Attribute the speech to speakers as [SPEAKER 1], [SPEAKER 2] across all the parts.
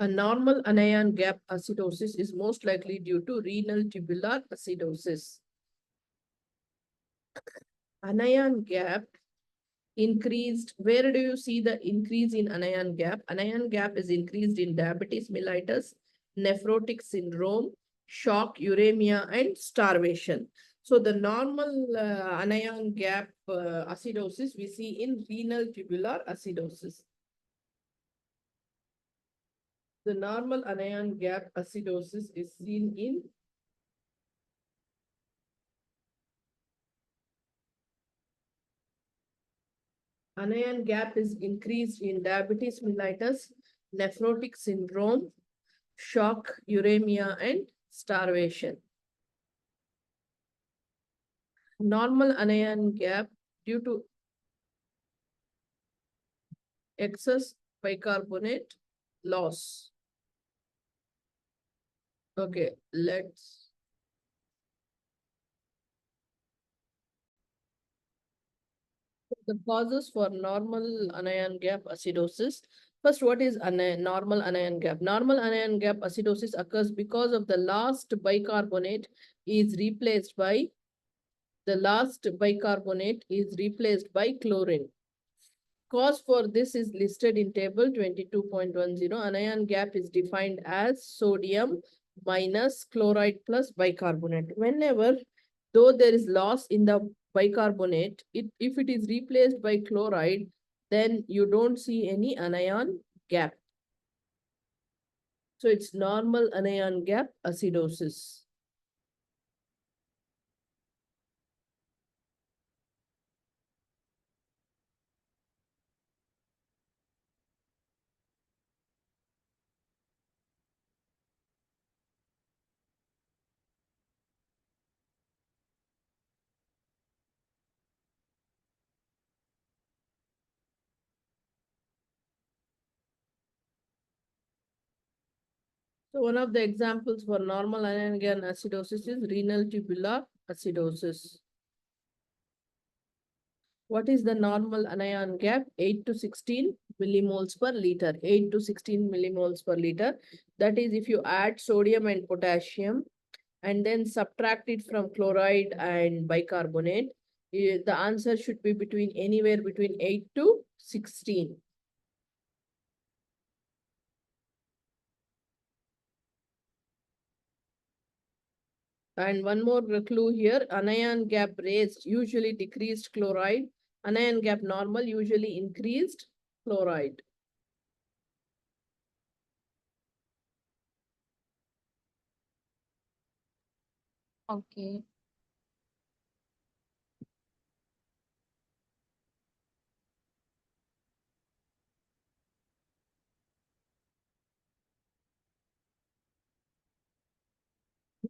[SPEAKER 1] A normal anion gap acidosis is most likely due to renal tubular acidosis. Anion gap increased. Where do you see the increase in anion gap? Anion gap is increased in diabetes mellitus, nephrotic syndrome, shock, uremia, and starvation. So the normal anion gap acidosis we see in renal tubular acidosis. The normal anion gap acidosis is seen in anion gap is increased in diabetes mellitus, nephrotic syndrome, shock, uremia, and starvation. Normal anion gap due to excess bicarbonate loss. Okay, let's. The causes for normal anion gap acidosis. First, what is normal anion gap? Normal anion gap acidosis occurs because of the last bicarbonate is replaced by chlorine. Cause for this is listed in table 22.10. Anion gap is defined as sodium minus chloride plus bicarbonate. Whenever, though there is loss in the bicarbonate, if it is replaced by chloride, then you don't see any anion gap. So it's normal anion gap acidosis. So one of the examples for normal anion gap acidosis is renal tubular acidosis. What is the normal anion gap? 8 to 16 millimoles per liter. 8 to 16 millimoles per liter. That is if you add sodium and potassium and then subtract it from chloride and bicarbonate, the answer should be anywhere between 8 to 16. And one more clue here, anion gap raised usually decreased chloride. Anion gap normal usually increased chloride.
[SPEAKER 2] Okay.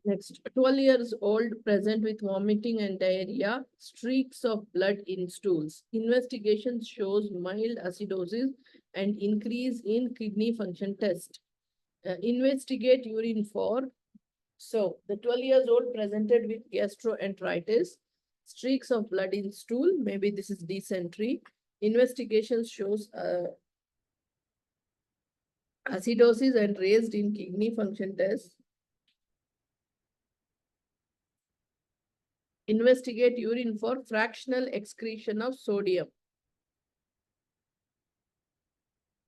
[SPEAKER 1] Next, 12 years old present with vomiting and diarrhea, streaks of blood in stools. Investigation shows mild acidosis and increase in kidney function test. Investigate urine for. So the 12 years old presented with gastroenteritis, streaks of blood in stool, maybe this is dysentery. Investigation shows acidosis and raised in kidney function test. Investigate urine for fractional excretion of sodium.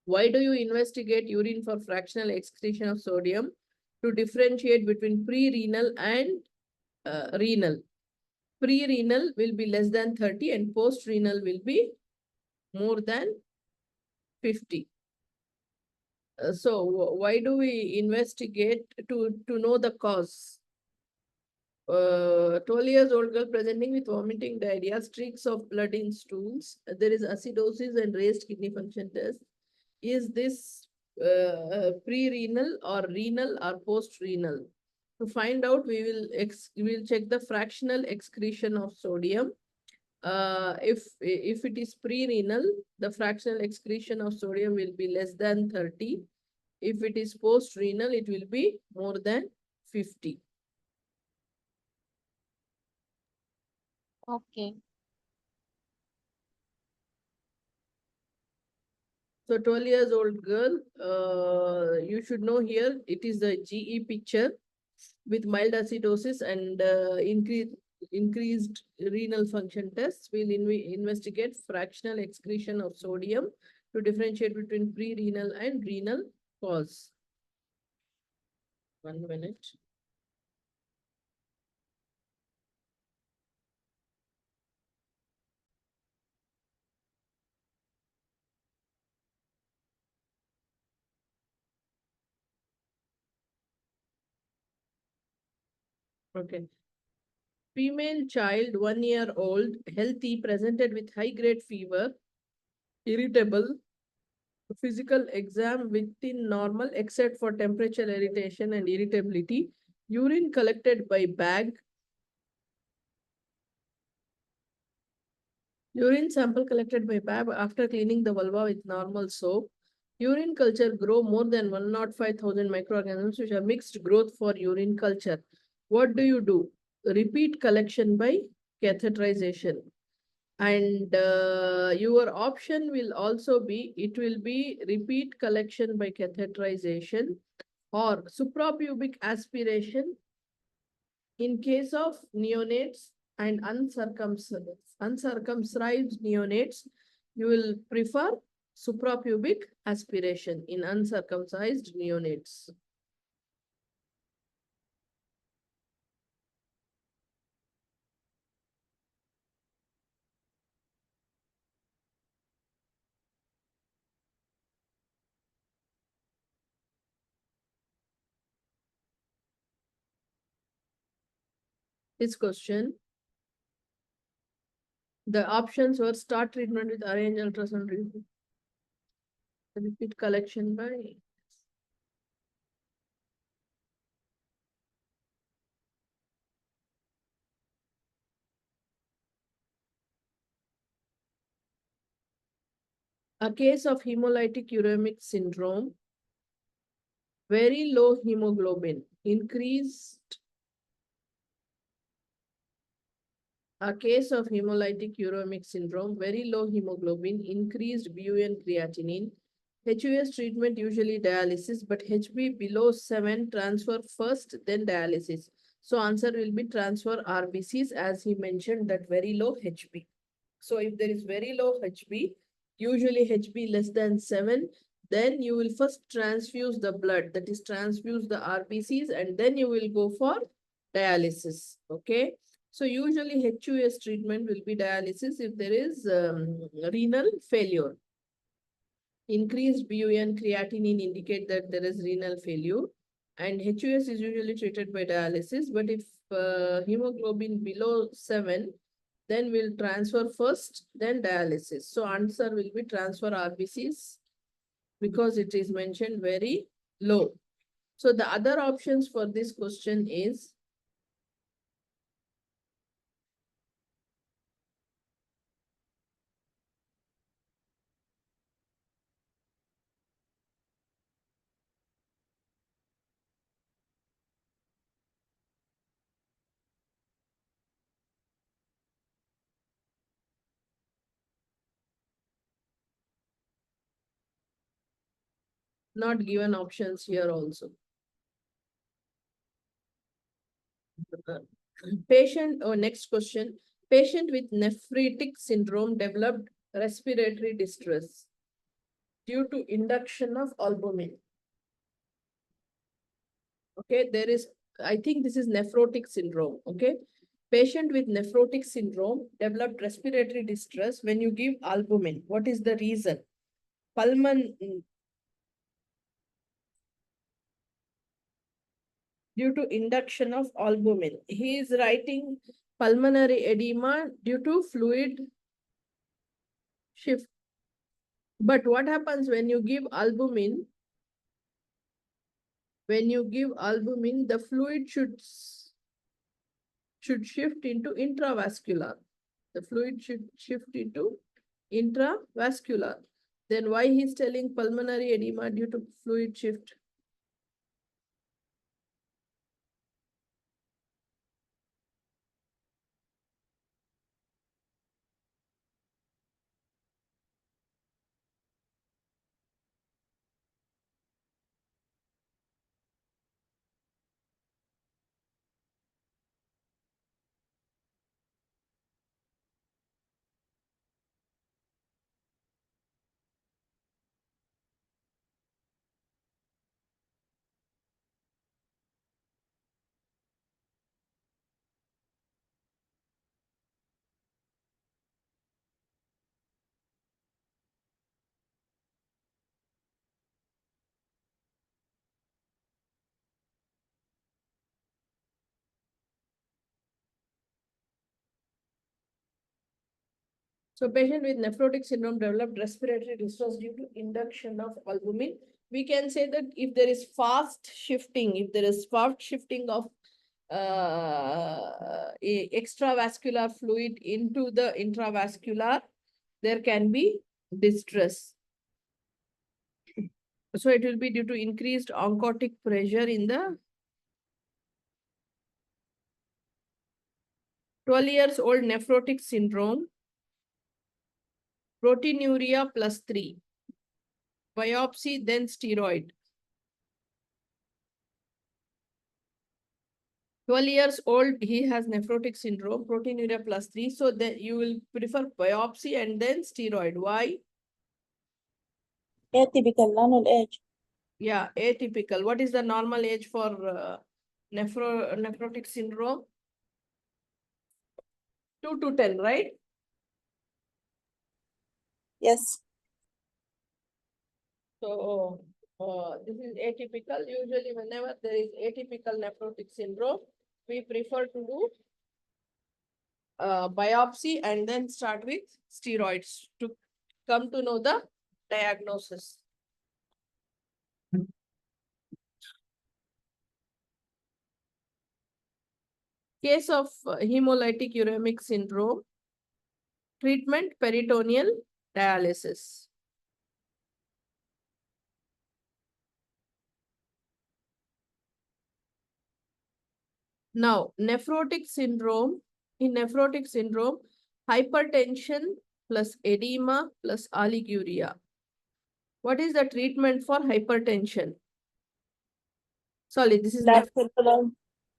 [SPEAKER 1] Why do you investigate urine for fractional excretion of sodium? To differentiate between pre-renal and renal. Pre-renal will be less than 30 and post-renal will be more than 50. So why do we investigate to know the cause? 12 years old girl presenting with vomiting, diarrhea, streaks of blood in stools. There is acidosis and raised kidney function test. Is this pre-renal or renal or post-renal? To find out, we will check the fractional excretion of sodium. If it is pre-renal, the fractional excretion of sodium will be less than 30. If it is post-renal, it will be more than 50.
[SPEAKER 2] Okay.
[SPEAKER 1] So 12 years old girl, you should know here, it is the GE picture with mild acidosis and increased renal function tests. We'll investigate fractional excretion of sodium to differentiate between pre-renal and renal cause. 1 minute. Okay. Female child, 1 year old, healthy, presented with high-grade fever, irritable, physical exam within normal except for temperature irritation and irritability. Urine collected by bag. Urine sample collected by bag after cleaning the vulva with normal soap. Urine culture grow more than 105,000 microorganisms which are mixed growth for urine culture. What do you do? Repeat collection by catheterization. And your option will also be, it will be repeat collection by catheterization or suprapubic aspiration in case of neonates and uncircumcised neonates. You will prefer suprapubic aspiration in uncircumcised neonates. This question, the options were start treatment with arrange ultrasound, repeat collection by a case of hemolytic uremic syndrome, very low hemoglobin, increased. A case of hemolytic uremic syndrome, very low hemoglobin, increased BU and creatinine. HUS treatment usually dialysis, but HB below 7 transfer first, then dialysis. So answer will be transfer RBCs as he mentioned that very low HB. So if there is very low HB, usually HB less than 7, then you will first transfuse the blood, that is transfuse the RBCs, and then you will go for dialysis. Okay. So usually HUS treatment will be dialysis if there is renal failure. Increased BUN creatinine indicate that there is renal failure, and HUS is usually treated by dialysis. But if hemoglobin below 7, then we'll transfer first, then dialysis. So answer will be transfer RBCs because it is mentioned very low. So the other options for this question is not given options here also. Patient, or next question, patient with nephritic syndrome developed respiratory distress due to induction of albumin. Okay, there is, I think this is nephrotic syndrome. Okay, patient with nephrotic syndrome developed respiratory distress when you give albumin. What is the reason? Due to induction of albumin. He is writing pulmonary edema due to fluid shift. But what happens when you give albumin? When you give albumin, the fluid should shift into intravascular. The fluid should shift into intravascular. Then why he's telling pulmonary edema due to fluid shift? So patient with nephrotic syndrome developed respiratory distress due to induction of albumin. We can say that if there is fast shifting of extravascular fluid into the intravascular, there can be distress. So it will be due to increased oncotic pressure in the 12 years old nephrotic syndrome, proteinuria +3, biopsy, then steroid. 12 years old, he has nephrotic syndrome, proteinuria +3. So then you will prefer biopsy and then steroid. Why?
[SPEAKER 3] Atypical, normal age.
[SPEAKER 1] Yeah, atypical. What is the normal age for nephrotic syndrome? 2 to 10, right?
[SPEAKER 3] Yes.
[SPEAKER 1] So this is atypical. Usually whenever there is atypical nephrotic syndrome, we prefer to do biopsy and then start with steroids to come to know the diagnosis. Case of hemolytic uremic syndrome, treatment peritoneal dialysis. Now, nephrotic syndrome, in nephrotic syndrome, hypertension plus edema plus oliguria. What is the treatment for hypertension? Sorry, this is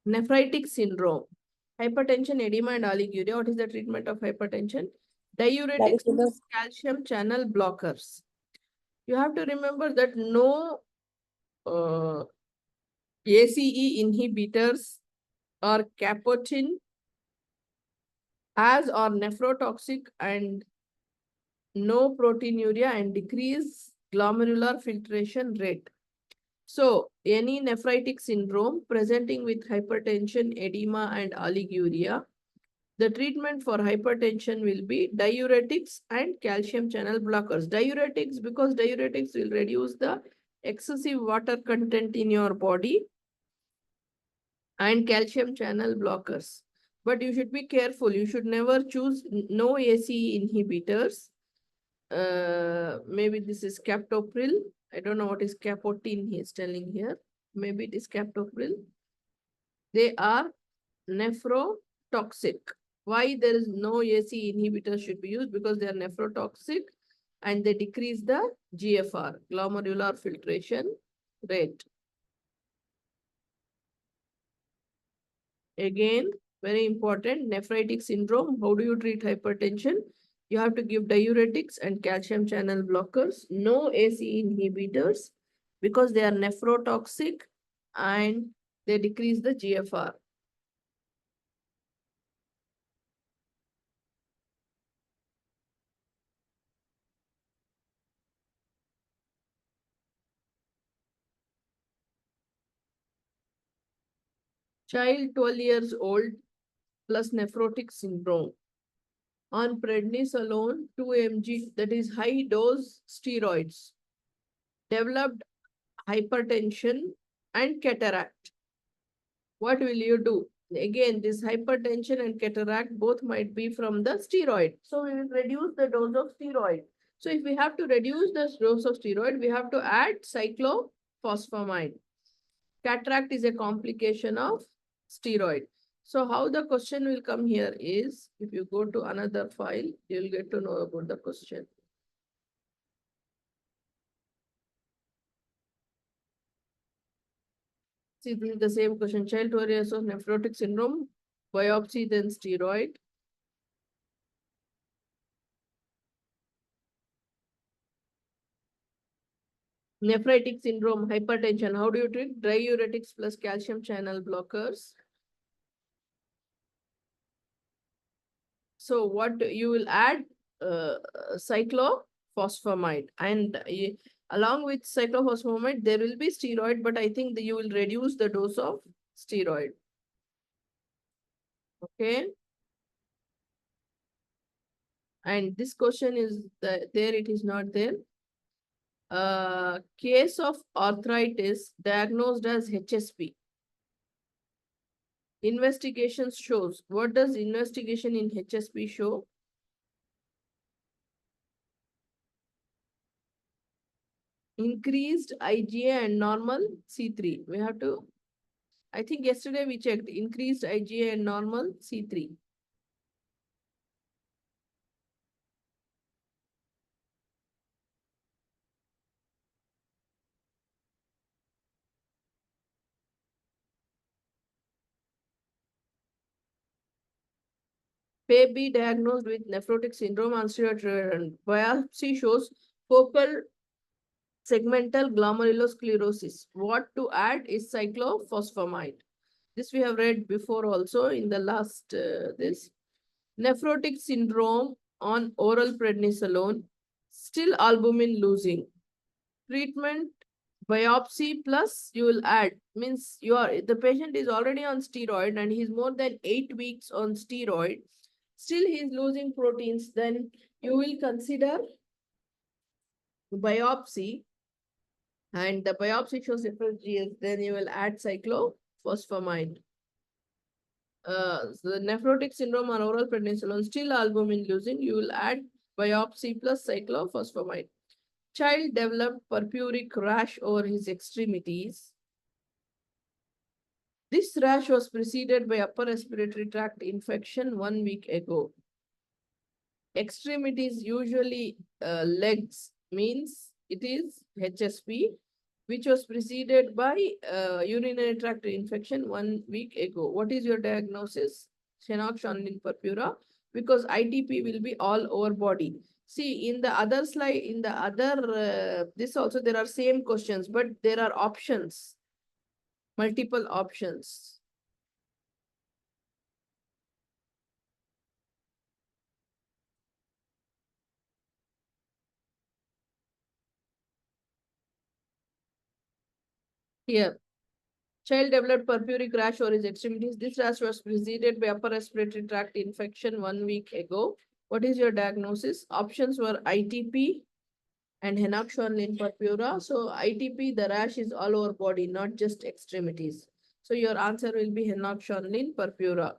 [SPEAKER 1] nephritic syndrome. Hypertension, edema, and oliguria. What is the treatment of hypertension? Diuretics plus calcium channel blockers. You have to remember that no ACE inhibitors or capotin as or nephrotoxic and no proteinuria and decrease glomerular filtration rate. So any nephritic syndrome presenting with hypertension, edema, and oliguria, the treatment for hypertension will be diuretics and calcium channel blockers. Diuretics, because diuretics will reduce the excessive water content in your body, and calcium channel blockers. But you should be careful. You should never choose no ACE inhibitors. Maybe this is captopril. I don't know what is capotin he is telling here. Maybe it is captopril. They are nephrotoxic. Why there is no ACE inhibitor should be used? Because they are nephrotoxic and they decrease the GFR, glomerular filtration rate. Again, very important, nephritic syndrome. How do you treat hypertension? You have to give diuretics and calcium channel blockers, no ACE inhibitors, because they are nephrotoxic and they decrease the GFR. Child 12 years old plus nephrotic syndrome on prednisolone 2 mg, that is high dose steroids, developed hypertension and cataract. What will you do? Again, this hypertension and cataract both might be from the steroid. So we will reduce the dose of steroid. So if we have to reduce the dose of steroid, we have to add cyclophosphamide. Cataract is a complication of steroid. So how the question will come here is, if you go to another file, you'll get to know about the question. See, this is the same question. Child 12 years of nephrotic syndrome, biopsy, then steroid. Nephritic syndrome, hypertension. How do you treat? Diuretics plus calcium channel blockers. So what you will add? Cyclophosphamide. And along with cyclophosphamide, there will be steroid, but I think that you will reduce the dose of steroid. Okay. And this question is there, it is not there. Case of arthritis diagnosed as HSP. Investigations shows. What does investigation in HSP show? Increased IgA and normal C3. We have to, I think yesterday we checked increased IgA and normal C3. Baby diagnosed with nephrotic syndrome and steroid biopsy shows focal segmental glomerulosclerosis. What to add is cyclophosphamide. This we have read before also in the last this. Nephrotic syndrome on oral prednisolone, still albumin losing. Treatment biopsy plus you will add, means the patient is already on steroid and he's more than 8 weeks on steroid. Still he is losing proteins, then you will consider biopsy and the biopsy shows FSGS, then you will add cyclophosphamide. So the nephrotic syndrome on oral prednisolone, still albumin losing, you will add biopsy plus cyclophosphamide. Child developed purpuric rash over his extremities. This rash was preceded by upper respiratory tract infection 1 week ago. Extremities, usually legs, means it is HSP, which was preceded by urinary tract infection 1 week ago. What is your diagnosis? Phenolphthalein purpura, because ITP will be all over body. See, in the other slide, in the other, this also there are same questions, but there are options, multiple options. Here, child developed purpuric rash over his extremities. This rash was preceded by upper respiratory tract infection 1 week ago. What is your diagnosis? Options were ITP and Henoch-Schwann purpura. So ITP, the rash is all over body, not just extremities. So your answer will be Henoch-Schwann purpura.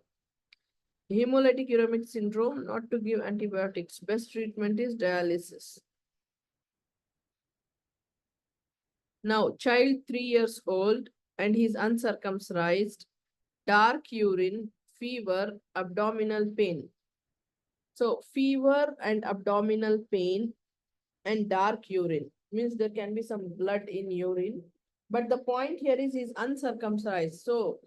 [SPEAKER 1] Hemolytic uremic syndrome, not to give antibiotics. Best treatment is dialysis. Now, child 3 years old and he's uncircumcised, dark urine, fever, abdominal pain. So fever and abdominal pain and dark urine means there can be some blood in urine. But the point here is he's uncircumcised. So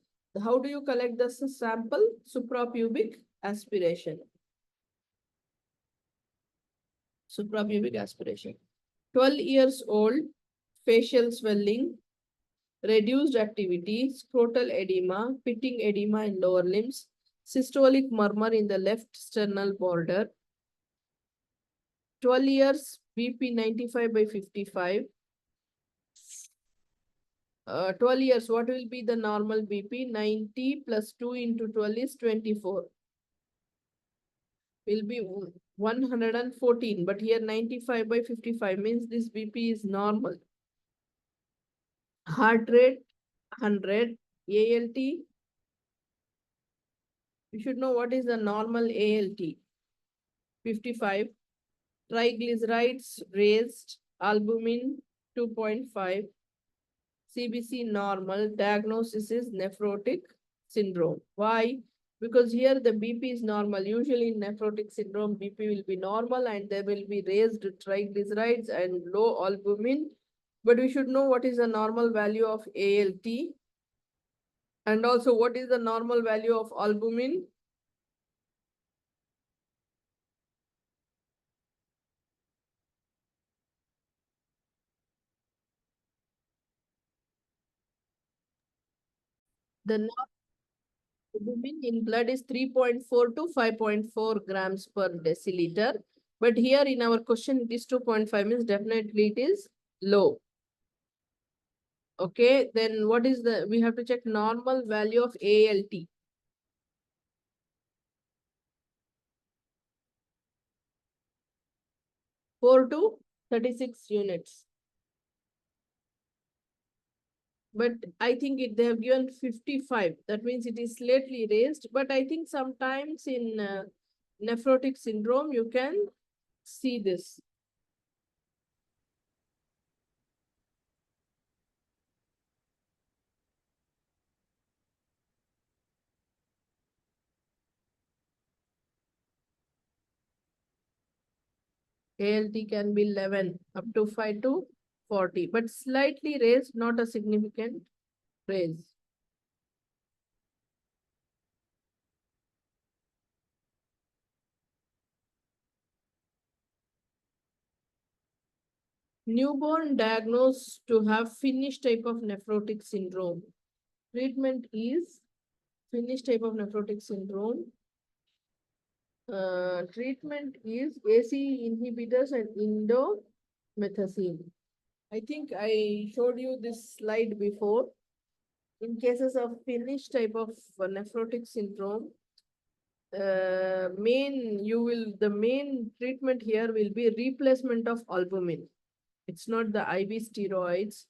[SPEAKER 1] how do you collect the sample? Suprapubic aspiration. Suprapubic aspiration. 12 years old, facial swelling, reduced activity, scrotal edema, pitting edema in lower limbs, systolic murmur in the left sternal border. 12 years, BP 95 by 55. 12 years, what will be the normal BP? 90 plus 2 into 12 is 24. Will be 114, but here 95 by 55 means this BP is normal. Heart rate 100, ALT. You should know what is the normal ALT. 55. Triglycerides raised, albumin 2.5. CBC normal, diagnosis is nephrotic syndrome. Why? Because here the BP is normal. Usually in nephrotic syndrome, BP will be normal and there will be raised triglycerides and low albumin. But we should know what is the normal value of ALT and also what is the normal value of albumin. The albumin in blood is 3.4 to 5.4 grams per deciliter. But here in our question, it is 2.5 means definitely it is low. Okay, then what is we have to check normal value of ALT. 4 to 36 units. But I think they have given 55. That means it is slightly raised. But I think sometimes in nephrotic syndrome, you can see this. ALT can be 11 up to 5 to 40, but slightly raised, not a significant raise. Newborn diagnosed to have Finnish type of nephrotic syndrome. Treatment is Finnish type of nephrotic syndrome. Treatment is ACE inhibitors and indomethacin. I think I showed you this slide before. In cases of Finnish type of nephrotic syndrome, the main treatment here will be replacement of albumin. It's not the IV steroids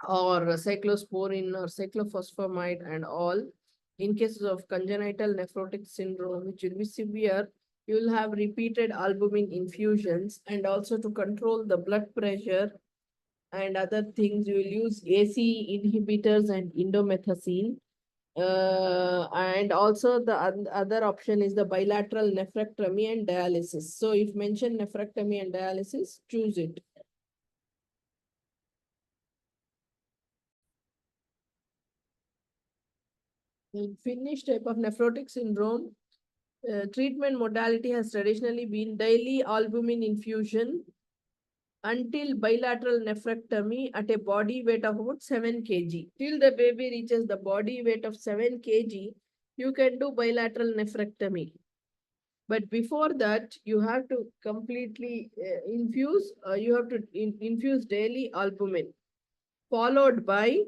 [SPEAKER 1] or cyclosporin or cyclophosphamide and all. In cases of congenital nephrotic syndrome, which will be severe, you will have repeated albumin infusions, and also to control the blood pressure and other things, you will use ACE inhibitors and indomethacin. And also the other option is the bilateral nephrectomy and dialysis. So if mentioned nephrectomy and dialysis, choose it. In Finnish type of nephrotic syndrome, treatment modality has traditionally been daily albumin infusion until bilateral nephrectomy at a body weight of about 7 kg. Till the baby reaches the body weight of 7 kg, you can do bilateral nephrectomy. But before that, you have to completely infuse, you have to infuse daily albumin, followed by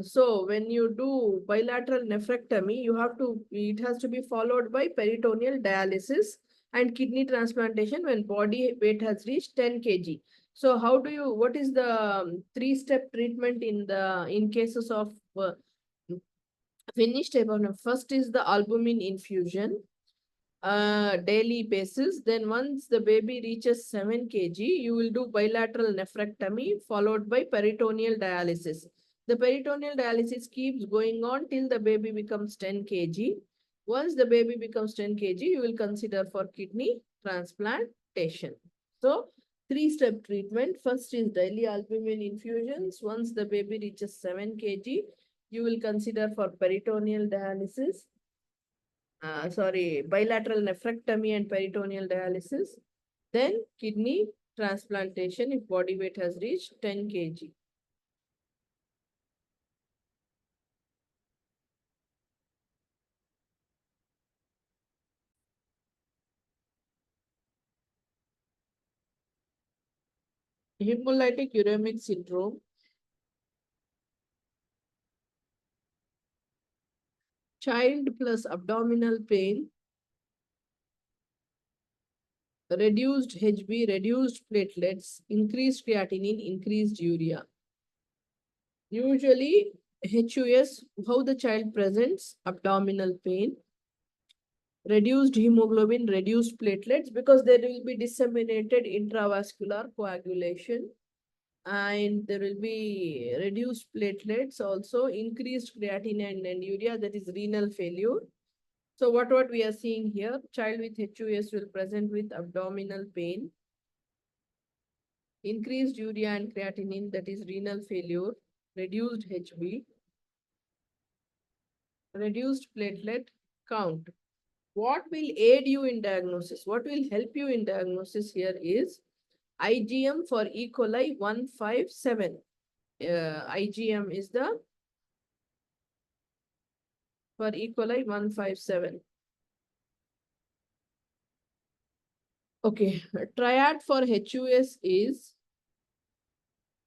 [SPEAKER 1] so when you do bilateral nephrectomy, it has to be followed by peritoneal dialysis and kidney transplantation when body weight has reached 10 kg. So what is the three-step treatment in cases of Finnish type of? First is the albumin infusion, daily basis. Then once the baby reaches 7 kg, you will do bilateral nephrectomy followed by peritoneal dialysis. The peritoneal dialysis keeps going on till the baby becomes 10 kg. Once the baby becomes 10 kg, you will consider for kidney transplantation. So, three-step treatment. First is daily albumin infusions. Once the baby reaches 7 kg, you will consider for peritoneal dialysis. Bilateral nephrectomy and peritoneal dialysis, then kidney transplantation if body weight has reached 10 kg. Hemolytic uremic syndrome. Child plus abdominal pain, reduced HB, reduced platelets, increased creatinine, increased urea. Usually, HUS, how the child presents: abdominal pain, reduced hemoglobin, reduced platelets, because there will be disseminated intravascular coagulation, and there will be reduced platelets, also increased creatinine and urea, that is renal failure. So what we are seeing here, child with HUS will present with abdominal pain, increased urea and creatinine, that is renal failure, reduced HB, reduced platelet count. What will aid you in diagnosis? What will help you in diagnosis here is IgM for E. coli 157. IgM is the for E. coli 157. Okay, triad for HUS is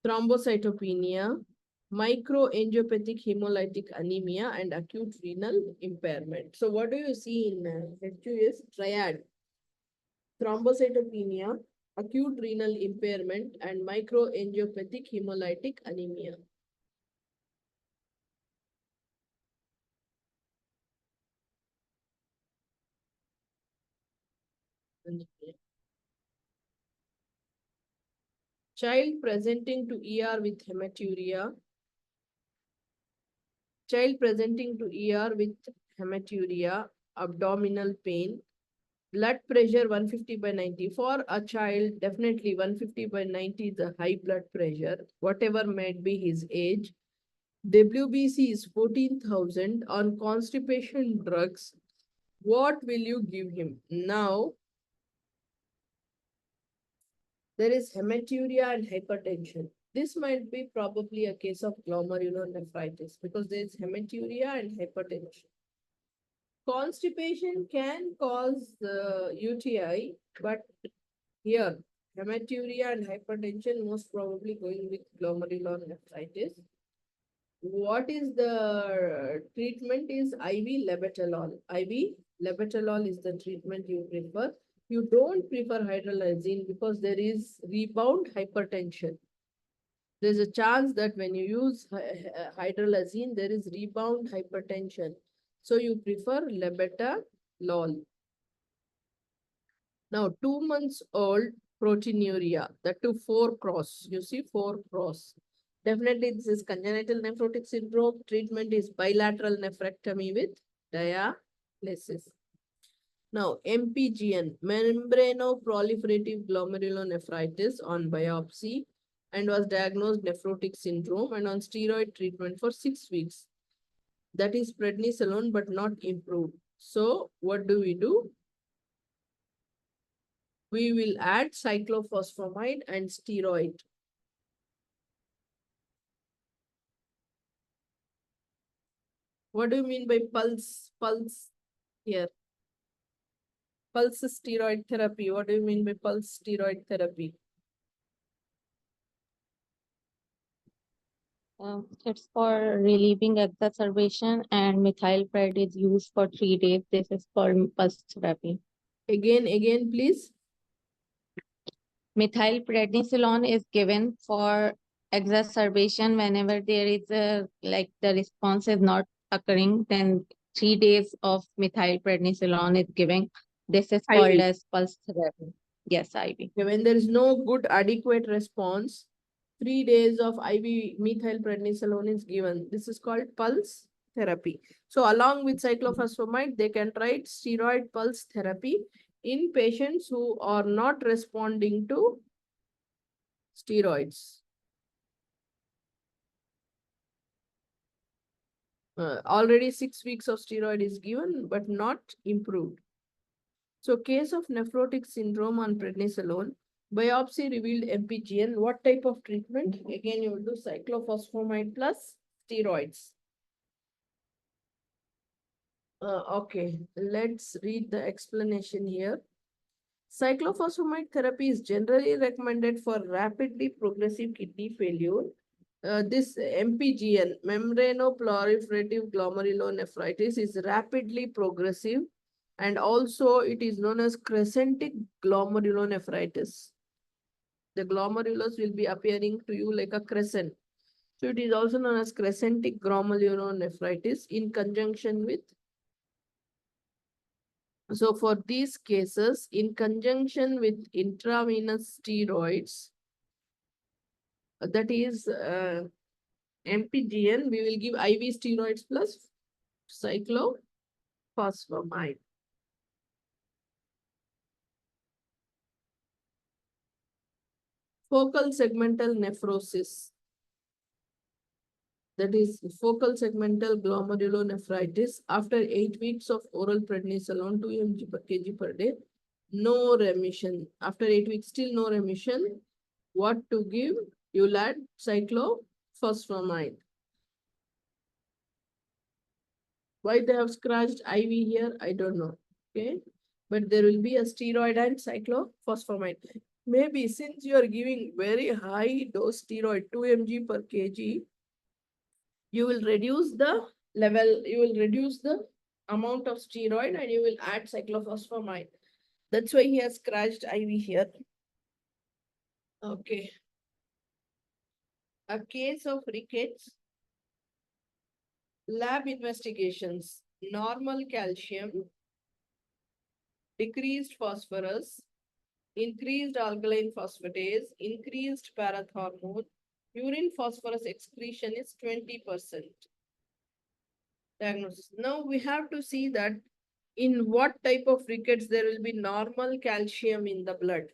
[SPEAKER 1] thrombocytopenia, microangiopathic hemolytic anemia, and acute renal impairment. So what do you see in HUS triad? thrombocytopenia, acute renal impairment, and microangiopathic hemolytic anemia. Child presenting to ER with hematuria. Child presenting to ER with hematuria, abdominal pain, blood pressure 150/90. For a child, definitely 150/90 is a high blood pressure, whatever might be his age. WBC is 14,000 on constipation drugs. What will you give him? Now, there is hematuria and hypertension. This might be probably a case of glomerulonephritis because there is hematuria and hypertension. Constipation can cause UTI, but here hematuria and hypertension most probably going with glomerulonephritis. What is the treatment is IV labetalol. IV labetalol is the treatment you prefer. You don't prefer hydrolyzine because there is rebound hypertension. There's a chance that when you use hydrolyzine, there is rebound hypertension. So you prefer labetalol. Now, 2 months old proteinuria, that to 4 cross. You see 4 cross. Definitely, this is congenital nephrotic syndrome. Treatment is bilateral nephrectomy with dialysis. Now, MPGN, membranoproliferative glomerulonephritis on biopsy and was diagnosed nephrotic syndrome and on steroid treatment for 6 weeks. That is prednisolone, but not improved. So, what do? We will add cyclophosphamide and steroid. What do you mean by pulse here? Pulse steroid therapy. What do you mean by pulse steroid therapy?
[SPEAKER 2] It's for relieving exacerbation, and methylpred is used for 3 days. This is called pulse therapy.
[SPEAKER 1] Again, please.
[SPEAKER 2] Methylprednisolone is given for exacerbation whenever there is a the response is not occurring. Then 3 days of methylprednisolone is given. This is called
[SPEAKER 1] IV.
[SPEAKER 2] as pulse therapy. Yes, IV.
[SPEAKER 1] When there is no good adequate response, 3 days of IV methylprednisolone is given. This is called pulse therapy. So along with cyclophosphamide, they can try steroid pulse therapy in patients who are not responding to steroids. Already 6 weeks of steroid is given, but not improved. So case of nephrotic syndrome on prednisolone, biopsy revealed MPGN. What type of treatment? Again, you will do cyclophosphamide plus steroids. Okay, let's read the explanation here. Cyclophosphamide therapy is generally recommended for rapidly progressive kidney failure. This MPGN, membranoproliferative glomerulonephritis, is rapidly progressive, and also it is known as crescentic glomerulonephritis. The glomerulus will be appearing to you like a crescent. So it is also known as crescentic glomerulonephritis in conjunction with. So for these cases, in conjunction with intravenous steroids, that is MPGN, we will give IV steroids plus cyclophosphamide. Focal segmental nephrosis. That is focal segmental glomerulonephritis after 8 weeks of oral prednisolone 2 mg per kg per day. No remission. After 8 weeks, still no remission. What to give? You'll add cyclophosphamide. Why they have scratched IV here, I don't know. Okay, but there will be a steroid and cyclophosphamide. Maybe since you are giving very high dose steroid, 2 mg per kg, you will reduce the level, you will reduce the amount of steroid and you will add cyclophosphamide. That's why he has scratched IV here. Okay. A case of rickets. Lab investigations. Normal calcium, decreased phosphorus, increased alkaline phosphatase, increased parathormone. Urine phosphorus excretion is 20%. Diagnosis. Now we have to see that in what type of rickets there will be normal calcium in the blood.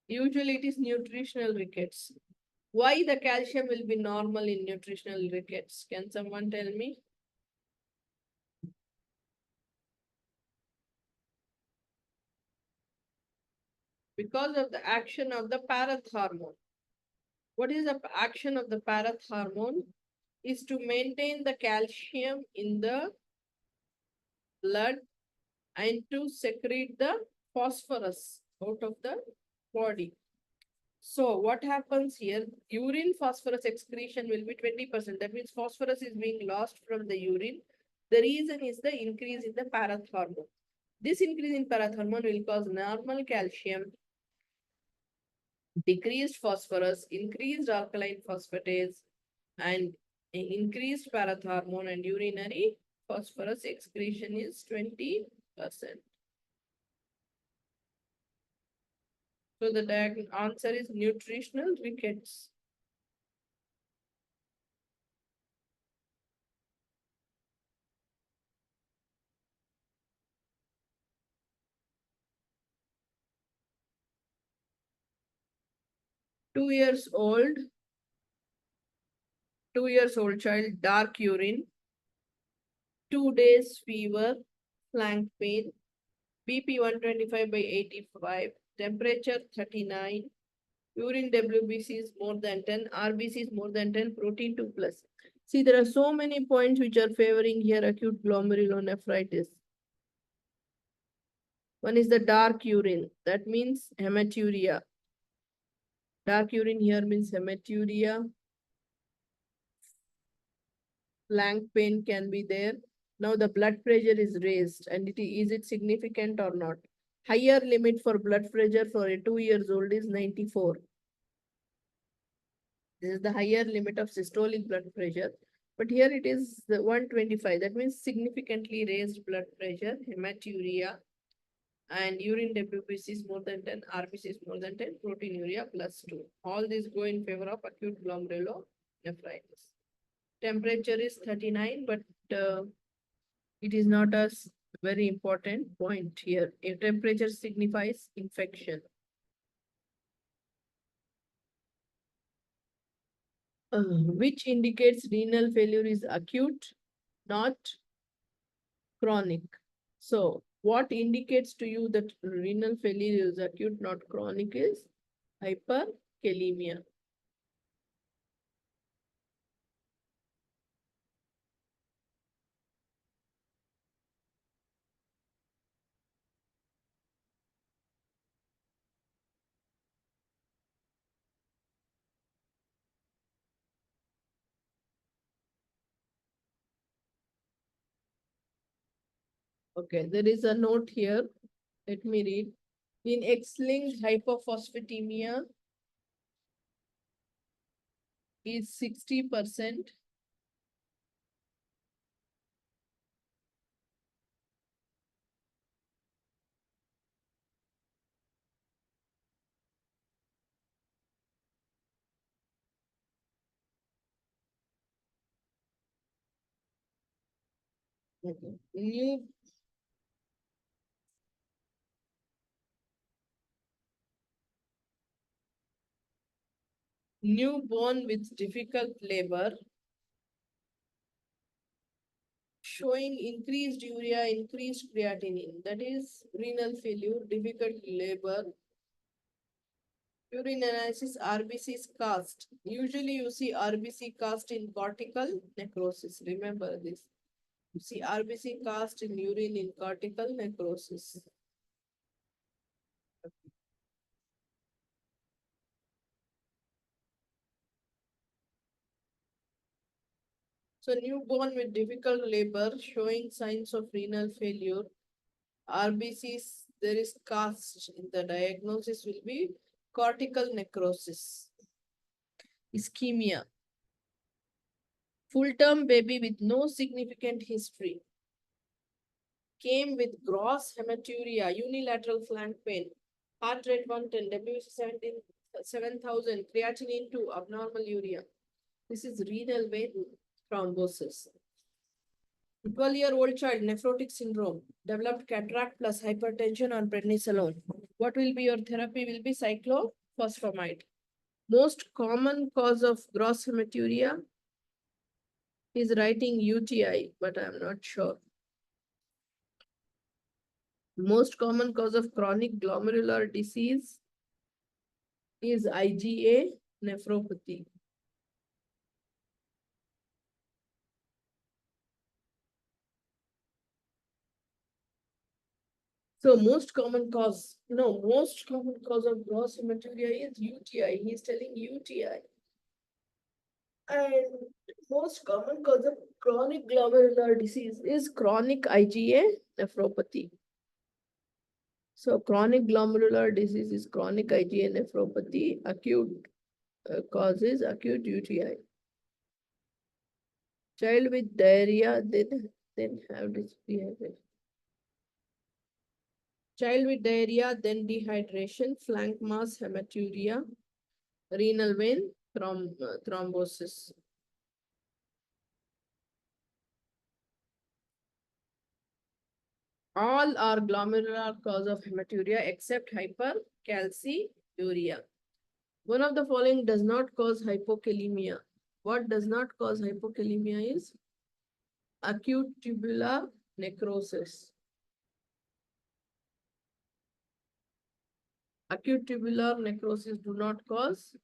[SPEAKER 1] Usually it is nutritional rickets. Why the calcium will be normal in nutritional rickets? Can someone tell me? Because of the action of the parathormone. What is the action of the parathormone? Is to maintain the calcium in the blood and to secrete the phosphorus out of the body. So what happens here? Urine phosphorus excretion will be 20%. That means phosphorus is being lost from the urine. The reason is the increase in the parathormone. This increase in parathormone will cause normal calcium, decreased phosphorus, increased alkaline phosphatase, and increased parathormone, and urinary phosphorus excretion is 20%. So the answer is nutritional rickets. Two years old child, dark urine, 2 days fever, flank pain, BP 125/85, temperature 39, urine WBC is more than 10, RBC is more than 10, protein 2 plus. See, there are so many points which are favoring here acute glomerulonephritis. One is the dark urine, that means hematuria. Dark urine here means hematuria. Flank pain can be there. Now the blood pressure is raised, and is it significant or not? Higher limit for blood pressure for a 2 years old is 94. This is the higher limit of systolic blood pressure. But here it is the 125. That means significantly raised blood pressure, hematuria, and urine WBC is more than 10, RBC is more than 10, proteinuria plus 2. All these go in favor of acute glomerulonephritis. Temperature is 39, but it is not a very important point here. If temperature signifies infection. Which indicates renal failure is acute, not chronic. So what indicates to you that renal failure is acute, not chronic is hyperkalemia. Okay, there is a note here. Let me read. In X-linked hypophosphatemia is 60%. Newborn with difficult labor showing increased urea, increased creatinine. That is renal failure, difficult labor. Urine analysis, RBC is cast. Usually you see RBC cast in cortical necrosis. Remember this. You see RBC cast in urine in cortical necrosis. So newborn with difficult labor showing signs of renal failure, RBCs, there is cast in the diagnosis will be cortical necrosis, ischemia. Full-term baby with no significant history. Came with gross hematuria, unilateral flank pain, heart rate 110, WBC 7,000, creatinine 2, abnormal urea. This is renal vein thrombosis. 12-year-old child, nephrotic syndrome, developed cataract plus hypertension on prednisolone. What will be your therapy? Will be cyclophosphamide. Most common cause of gross hematuria is writing UTI, but I'm not sure. Most common cause of chronic glomerular disease is IgA nephropathy. So most common cause of gross hematuria is UTI. He's telling UTI. And most common cause of chronic glomerular disease is chronic IgA nephropathy. So chronic glomerular disease is chronic IgA nephropathy. Acute cause is acute UTI. Child with diarrhea then have this behavior. Child with diarrhea, then dehydration, flank mass, hematuria, renal vein thrombosis. All are glomerular cause of hematuria except hypercalciuria. One of the following does not cause hypokalemia. What does not cause hypokalemia is acute tubular necrosis. Acute tubular necrosis do not cause